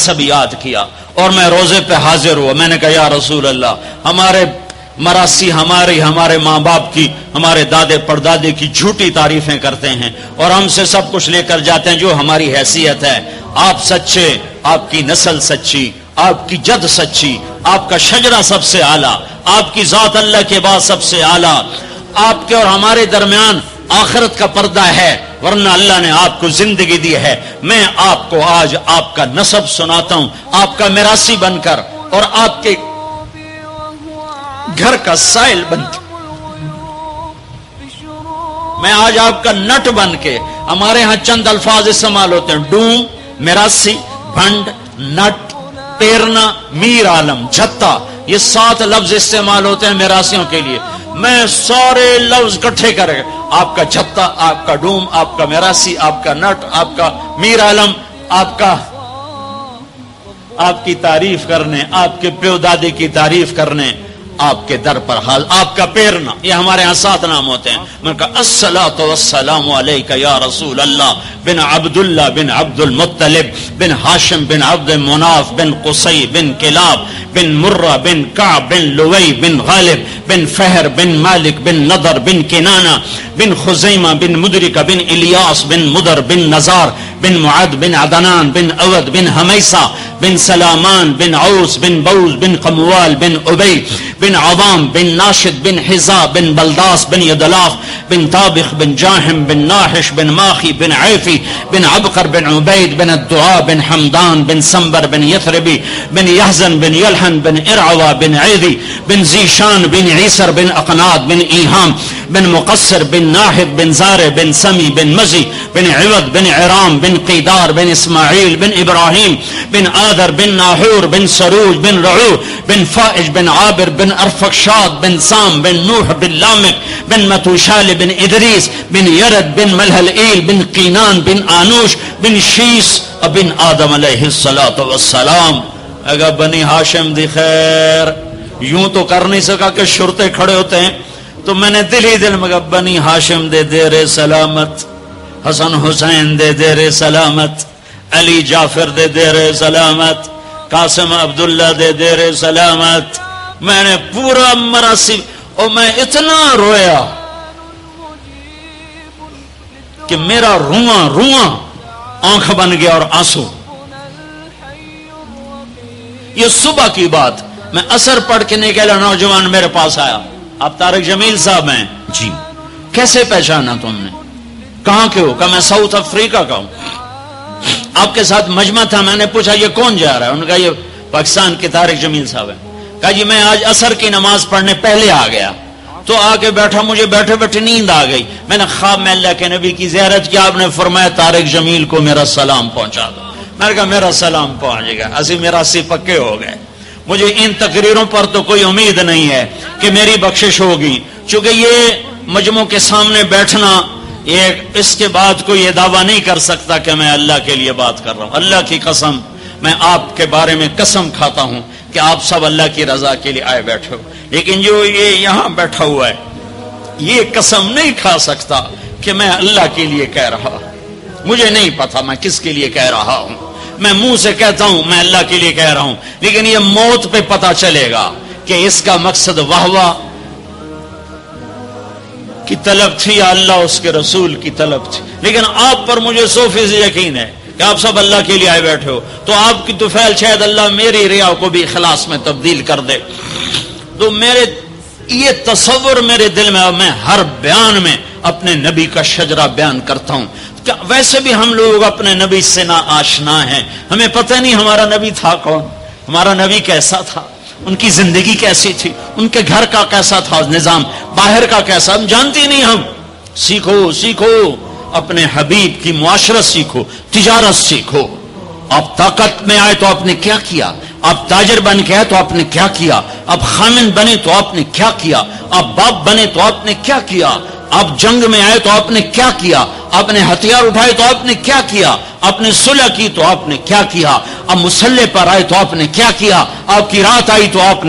नसब याद किया और मैं रोजे पे हाजिर हुआ। मैंने कहा या रसूल अल्लाह, हमारे मरासी हमारे माँ बाप की, हमारे दादे परदादे की झूठी तारीफें करते हैं और हमसे सब कुछ लेकर जाते हैं जो हमारी हैसियत है। आप सच्चे, आपकी नस्ल सच्ची, आपकी जद सच्ची, आपका शजरा सबसे आला, आपकी जात अल्लाह के बाद सबसे आला, आपके और हमारे दरमियान आखिरत का पर्दा है, वरना अल्लाह ने आपको जिंदगी दी है। मैं आपको आज आपका नसब सुनाता हूं, आपका मिरासी बनकर और आपके घर का साइल बनकर, मैं आज आपका नट बन के, हमारे यहां चंद अल्फाज इस्तेमाल होते हैं, डूम, मिरासी, भंड, नट, पेरना, मीर आलम, झत्ता, ये 7 लफ्ज इस्तेमाल होते हैं मिरासियों के लिए। मैं सारे लफ्ज इकट्ठे कर, आपका झत्ता, आपका डूम, आपका मिरासी, आपका नट, आपका मीर आलम, आपकी तारीफ करने, आपके प्यो दादे की तारीफ करने आपके दर पर हाल, आपका पेरना, ये हमारे यहां 7 नाम होते हैं। मैंने कहा अस्सलातु वस्सलामु अलैका या रसूल अल्लाह बिन अब्दुल्लाह बिन अब्दुल मुत्तलिब बिन हाशिम बिन अब्द मुनाफ बिन कुसै बिन किलाब बिन मुर्रा बिन काब बिन लुवै बिन गालिब बिन फहर बिन मालिक बिन नदर बिन किनाना बिन खुजैमा बिन मुदरिका बिन इलियास बिन मुदर बिन नजार बिन मुआद बिन अदनान बिन अवद बिन हमैसा बिन सलामान बिन औस बिन बौज बिन कमवाल बिन उबई बिन अवाम बिन नाशिद बिन हिजा बिन बलदास बिन यदलाफ बिन ताबिख बिन जाहिम बिन नाहिश बिन माखी बिन ऐफी बिन अबकर बिन उबैद बिन अद्दुआ बिन हमदान बिन संबर बिन यथरबी बिन यहजन बिन यलहन बिन इरअवा बिन ऐदी बिन जीशान बिन ईसर बिन अकनाद बिन ईहाम बिन मुकस्सर बिन नाहिद बिन ज़ारे बिन समी बिन मजी बिन इवद बिन इराम बिन क़ीदार बिन इस्माइल बिन इब्राहिम बिन आदर बिन नाहूर बिन सरूज बिन रऊ बिन फाइज बिन आबिर बिन अरफक्षाद बिन साम बिन नूह बिन लामिक बिन मतूशाल बिन इदरीस बिन यरद बिन मलहल बिन कीनान बिन आनूश बिन शीस बिन आदम अलैहिस्सलातु वस्सलाम। अगर बनी हाशिम दी खैर यूं तो कर नहीं सका कि शुरते खड़े होते हैं, तो मैंने दिल ही दिल में कहा बनी हाशिम दे देरे सलामत, हसन हुसैन दे देरे सलामत, अली जाफर दे देरे सलामत, कासिम अब्दुल्ला दे देरे सलामत। मैंने पूरा मरासी, और मैं इतना रोया कि मेरा रुआं आंख बन गया और आंसू। ये सुबह की बात, मैं असर पढ़ के निकला, नौजवान मेरे पास आया, आप तारिक जमील साहब हैं? जी। कैसे पहचाना तुमने? कहां के हो? कहा मैं साउथ अफ्रीका का हूं। आपके साथ मजमा था। मैंने पूछा ये कौन जा रहा है? उन्होंने कहा ये पाकिस्तान के तारिक जमील साहब हैं। कहा जी मैं आज असर की नमाज पढ़ने पहले आ गया, तो आके बैठा, मुझे बैठे बैठे नींद आ गई। मैंने ख्वाब में अल्लाह के नबी की ज़ियारत की, आपने फरमाया तारिक जमील को मेरा सलाम पहुंचा दो। मैंने कहा मेरा सलाम पहुंचेगा। असी मेरा सी पक्के हो गए। मुझे इन तकरीरों पर तो कोई उम्मीद नहीं है कि मेरी बख्शिश होगी, चूंकि ये मजमू के सामने बैठना, ये इसके बाद कोई ये दावा नहीं कर सकता कि मैं अल्लाह के लिए बात कर रहा हूं। अल्लाह की कसम, मैं आपके बारे में कसम खाता हूं कि आप सब अल्लाह की रजा के लिए आए बैठे हो, लेकिन जो ये यहां बैठा हुआ है ये कसम नहीं खा सकता कि मैं अल्लाह के लिए कह रहा। मुझे नहीं पता मैं किसके लिए कह रहा हूं। मैं मुंह से कहता हूं मैं अल्लाह के लिए कह रहा हूं, लेकिन ये मौत पे पता चलेगा कि इसका मकसद वाहवा की तलब थी या अल्लाह उसके रसूल की तलब थी। लेकिन आप पर मुझे 100% यकीन है कि आप सब अल्लाह के लिए आए बैठे हो, तो आपकी तो फैल शायद अल्लाह मेरी रिया को भी इखलास में तब्दील कर दे। तो मेरे ये तसव्वुर मेरे दिल में, मैं हर बयान में अपने नबी का शजरा बयान करता हूं। क्या वैसे भी हम लोग अपने नबी से ना आशना हैं, हमें पता नहीं हमारा नबी था कौन, हमारा नबी कैसा था, उनकी जिंदगी कैसी थी, उनके घर का कैसा था निजाम, बाहर का कैसा, हम जानते नहीं। हम सीखो सीखो, अपने हबीब की मुआशरत सीखो, तिजारत सीखो। आप ताकत में आए तो आपने क्या किया, आप ताजर बन के आए तो आपने क्या किया, आप खामिन बने तो आपने क्या किया, आप बाप बने तो आपने क्या किया, आप जंग में आए तो आपने क्या किया, आपने हथियार उठाए तो आपने क्या किया, आपने सुलह की तो आपने क्या किया, आप मुसल्ले पर आए तो आपने क्या किया, आपकी रात आई तो आपने